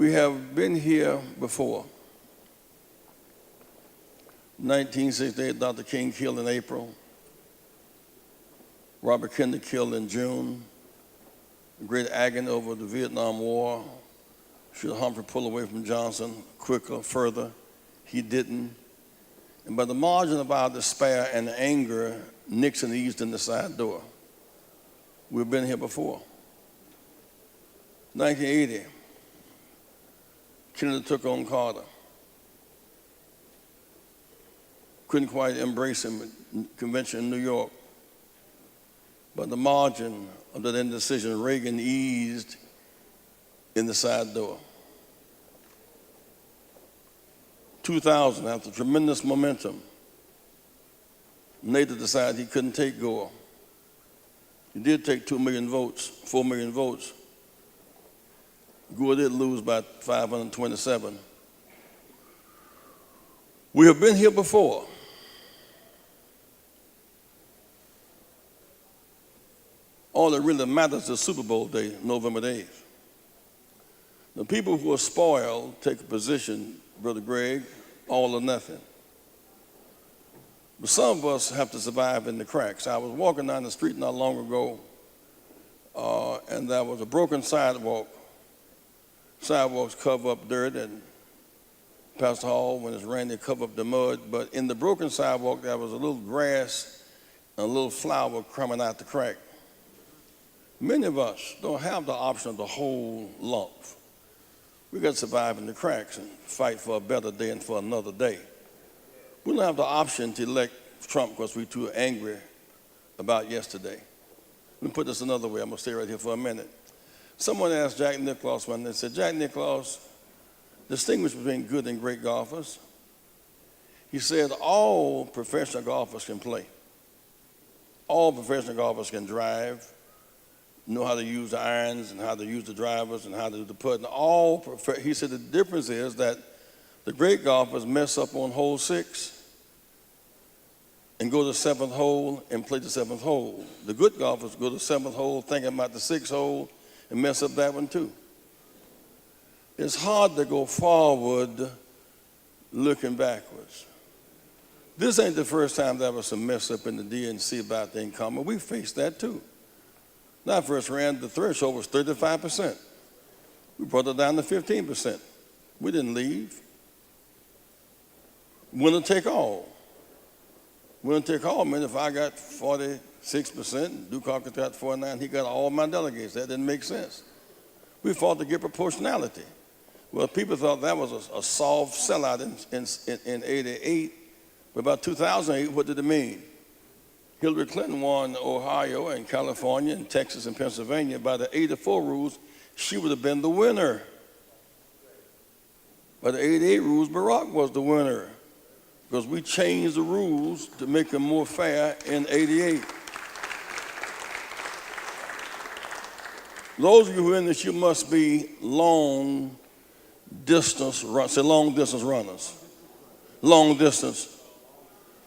We have been here before. 1968, Dr. King killed in April. Robert Kennedy killed in June. The great agony over the Vietnam War. Should Humphrey pull away from Johnson quicker, further? He didn't. And by the margin of our despair and anger, Nixon eased in the side door. We've been here before. 1980, Kennedy took on Carter. Couldn't quite embrace him at convention in New York. By the margin of that indecision, Reagan eased in the side door. 2000, after tremendous momentum, Nader decided he couldn't take Gore. He did take 2 million votes, 4 million votes. Gore did lose by 527. We have been here before. All that really matters is Super Bowl day, November 8th. The people who are spoiled take a position, Brother Greg, all or nothing. But some of us have to survive in the cracks. I was walking down the street not long ago, and there was a broken sidewalk. Sidewalks cover up dirt, and Pastor Hall, when it's raining, they cover up the mud. But in the broken sidewalk, there was a little grass and a little flower coming out the crack. Many of us don't have the option of the whole lump. We got to survive in the cracks and fight for a better day and for another day. We don't have the option to elect Trump because we're too angry about yesterday. Let me put this another way. I'm going to stay right here for a minute. Someone asked Jack Nicklaus one day, said, Jack Nicklaus, distinguish between good and great golfers. He said, all professional golfers can play. All professional golfers can drive, know how to use the irons and how to use the drivers and how to do the putting. He said the difference is that the great golfers mess up on hole 6 and go to the 7th hole and play the 7th hole. The good golfers go to the 7th hole thinking about the 6th hole and mess up that one too. It's hard to go forward looking backwards. This ain't the first time there was some mess up in the DNC about the incumbent. We faced that too. When I first ran, the threshold was 35%. We brought it down to 15%. We didn't leave. Winner take all. Winner take all meant if I got 46%, Dukakis got 49, he got all my delegates. That didn't make sense. We fought to get proportionality. Well, people thought that was a soft sellout in 88, but about 2008, what did it mean? Hillary Clinton won Ohio and California and Texas and Pennsylvania. By the 84 rules, she would have been the winner. By the 88 rules, Barack was the winner because we changed the rules to make them more fair in 88. Those of you who are in this, you must be long distance runners. Say long distance runners. Long distance.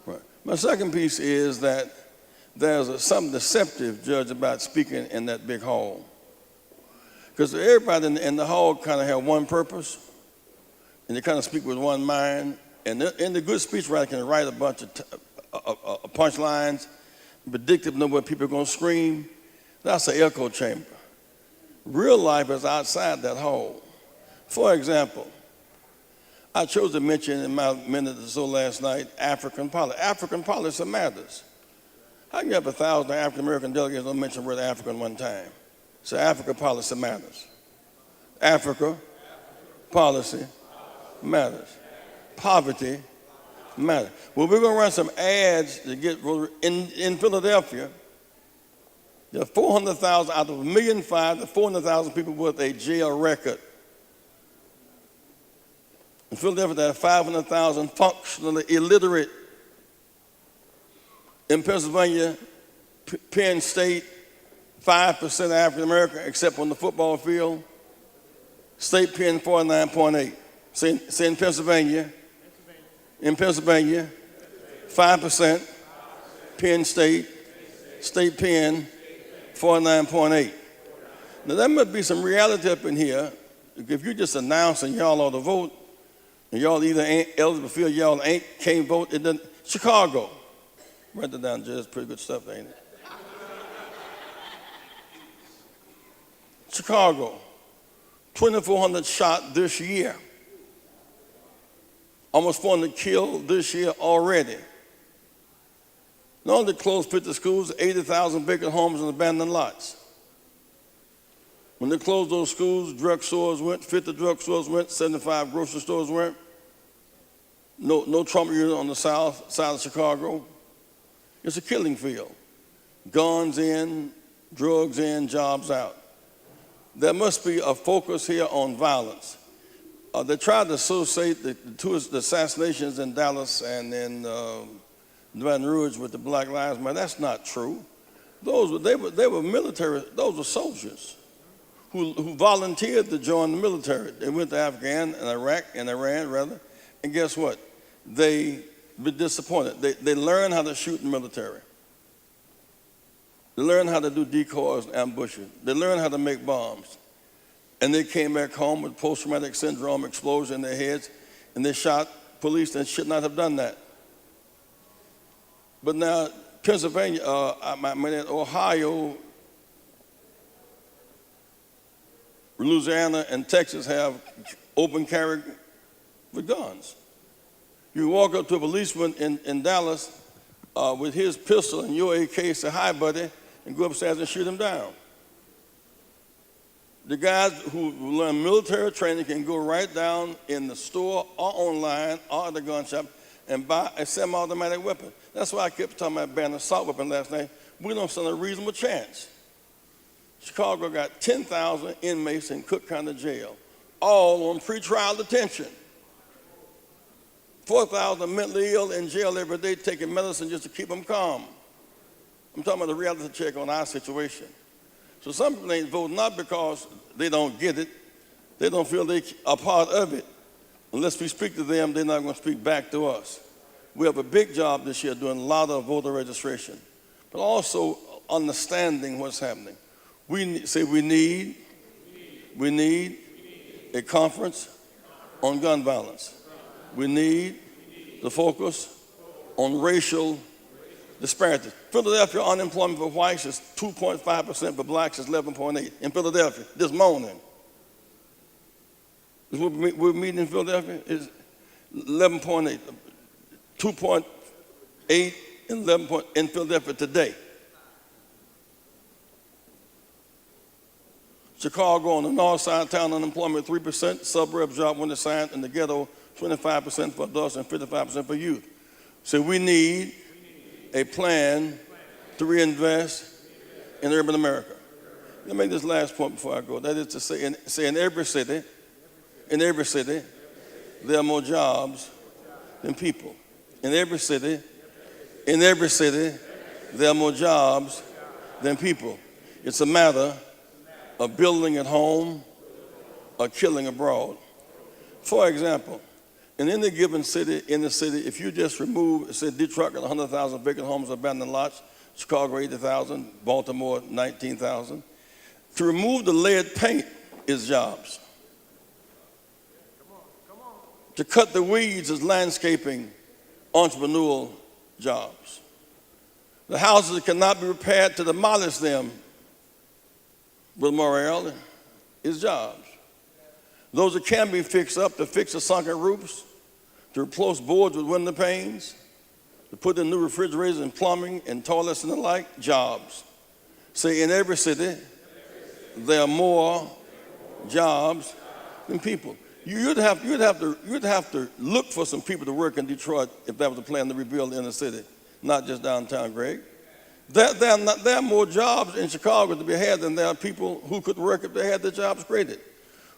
Right. My second piece is that there's something deceptive, Judge, about speaking in that big hall. Because everybody in the hall kind of have one purpose, and they kind of speak with one mind. And in the good speechwriter can write a bunch of punchlines, predictive, know what people are going to scream. That's an echo chamber. Real life is outside that hall. For example, I chose to mention in my minute or so last night African policy. African policy matters. How can you have 1,000 African-American delegates don't mention the word African one time? So Africa policy matters. Africa policy matters. Poverty matters. Well, we're going to run some ads to get in Philadelphia. There are 400,000 out of 1.5 million to 400,000 people with a jail record. In Philadelphia, there are 500,000 functionally illiterate. In Pennsylvania, Penn State, 5% African American, except on the football field. State Penn, 49.8. Say in Pennsylvania. In Pennsylvania, 5%. Penn State, State Penn, 49.8. Now, there must be some reality up in here if you just announce and y'all ought to vote, and y'all either ain't eligible, feel y'all can't vote, it doesn't. Chicago. Write that down, Judge. Pretty good stuff, ain't it? Chicago. 2,400 shot this year. Almost 400 killed this year already. Not only closed 50 schools, 80,000 vacant homes and abandoned lots. When they closed those schools, drugstores went, 50 drugstores went, 75 grocery stores went. No Trump unit on the south side of Chicago. It's a killing field. Guns in, drugs in, jobs out. There must be a focus here on violence. They tried to associate the assassinations in Dallas and in Baton Rouge with the Black Lives Matter. That's not true. They were military. Those were soldiers who volunteered to join the military. They went to Afghanistan and Iraq and Iran rather, and guess what? They were disappointed. They learned how to shoot in the military. They learned how to do decoys and ambushes. They learned how to make bombs. And they came back home with post-traumatic syndrome, explosion in their heads, and they shot police that should not have done that. But now, Pennsylvania, Ohio, Louisiana, and Texas have open carry with guns. You walk up to a policeman in Dallas with his pistol and your AK, say, "Hi, buddy," and go upstairs and shoot him down. The guys who learn military training can go right down in the store or online or at the gun shop and buy a semi-automatic weapon. That's why I kept talking about banning assault weapon last night. We don't stand a reasonable chance. Chicago got 10,000 inmates in Cook County Jail, all on pretrial detention. 4,000 mentally ill in jail every day taking medicine just to keep them calm. I'm talking about the reality check on our situation. So some people ain't voting not because they don't get it, they don't feel they are part of it. Unless we speak to them, they're not going to speak back to us. We have a big job this year doing a lot of voter registration, but also understanding what's happening. We need a conference on gun violence. We need to focus on racial disparities. Philadelphia unemployment for whites is 2.5%, for blacks is 11.8%. In Philadelphia, this morning. We're meeting in Philadelphia is 11.8, 2.8 and 11 in Philadelphia today. Chicago on the north side of town, unemployment 3%, suburbs job 1%, and the ghetto 25% for adults and 55% for youth. So we need a plan to reinvest in urban America. Let me make this last point before I go. That is to say in every city, there are more jobs than people. In every city, there are more jobs than people. It's a matter of building at home or killing abroad. For example, in any given city, if you just remove, say Detroit got 100,000 vacant homes, abandoned lots, Chicago 80,000, Baltimore 19,000. To remove the lead paint is jobs. To cut the weeds is landscaping, entrepreneurial jobs. The houses that cannot be repaired, to demolish them with morale is jobs. Those that can be fixed up, to fix the sunken roofs, to replace boards with window panes, to put in new refrigerators and plumbing and toilets and the like, jobs. Say in every city, there are more jobs than people. You'd have to look for some people to work in Detroit if that was a plan to rebuild the inner city, not just downtown, Greg. There are more jobs in Chicago to be had than there are people who could work if they had their jobs created.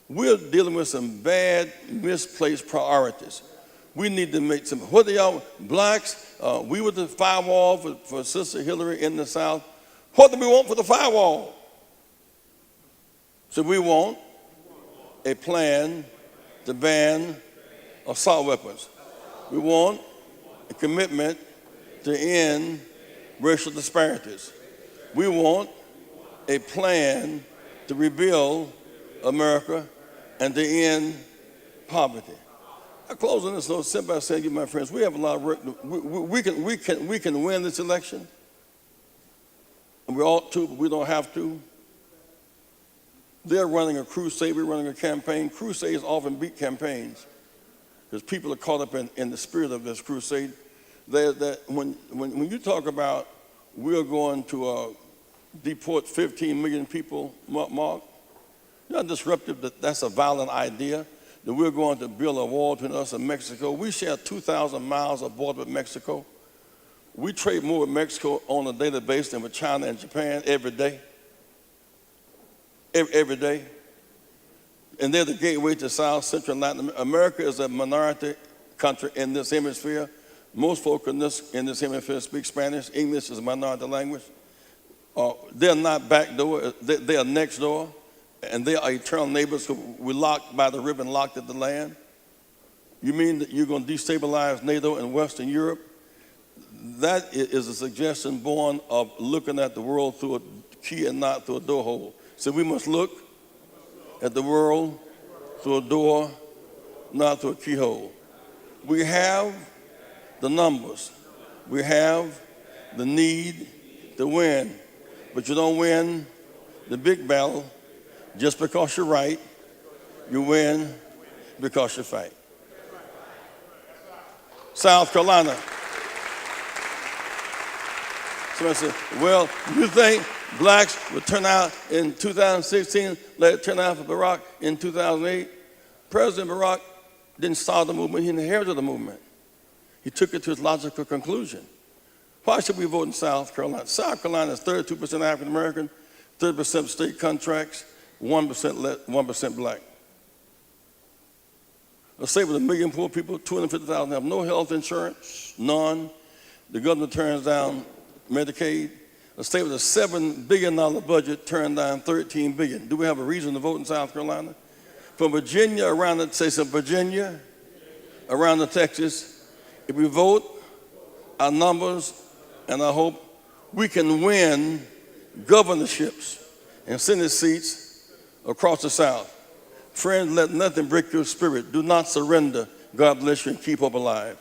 We're dealing with some bad, misplaced priorities. We need to make some, what are y'all, blacks? We were the firewall for Sister Hillary in the South. What do we want for the firewall? So we want a plan to ban assault weapons. We want a commitment to end racial disparities. We want a plan to rebuild America and to end poverty. I close on this note simply by saying, you, my friends, we have a lot of work. We can win this election, and we ought to, but we don't have to. They're running a crusade. We're running a campaign. Crusades often beat campaigns because people are caught up in the spirit of this crusade. When you talk about we're going to deport 15 million people, Mark, you're not disruptive. That's a violent idea. That we're going to build a wall between us and Mexico. We share 2,000 miles of border with Mexico. We trade more with Mexico on a daily basis than with China and Japan every day. Every day. And they're the gateway to South Central and Latin America. America is a minority country in this hemisphere. Most folk in this hemisphere speak Spanish. English is a minority language. They're not back door. They are next door. And they are eternal neighbors who we locked by the river and locked at the land. You mean that you're going to destabilize NATO and Western Europe? That is a suggestion born of looking at the world through a key and not through a door hole. So we must look at the world through a door, not through a keyhole. We have the numbers. We have the need to win. But you don't win the big battle just because you're right. You win because you fight. South Carolina. Somebody said, well, you think blacks would turn out in 2016 like it turned out for Barack in 2008? President Barack didn't start the movement, he inherited the movement. He took it to its logical conclusion. Why should we vote in South Carolina? South Carolina is 32% African American, 30% state contracts, 1% black. A state with 1 million poor people, 250,000 have no health insurance, none. The government turns down Medicaid. A state with a $7 billion budget turned down $13 billion. Do we have a reason to vote in South Carolina? From Virginia around the, say some Virginia, around the Texas, if we vote our numbers and I hope we can win governorships and Senate seats across the South. Friends, let nothing break your spirit. Do not surrender. God bless you and keep hope alive.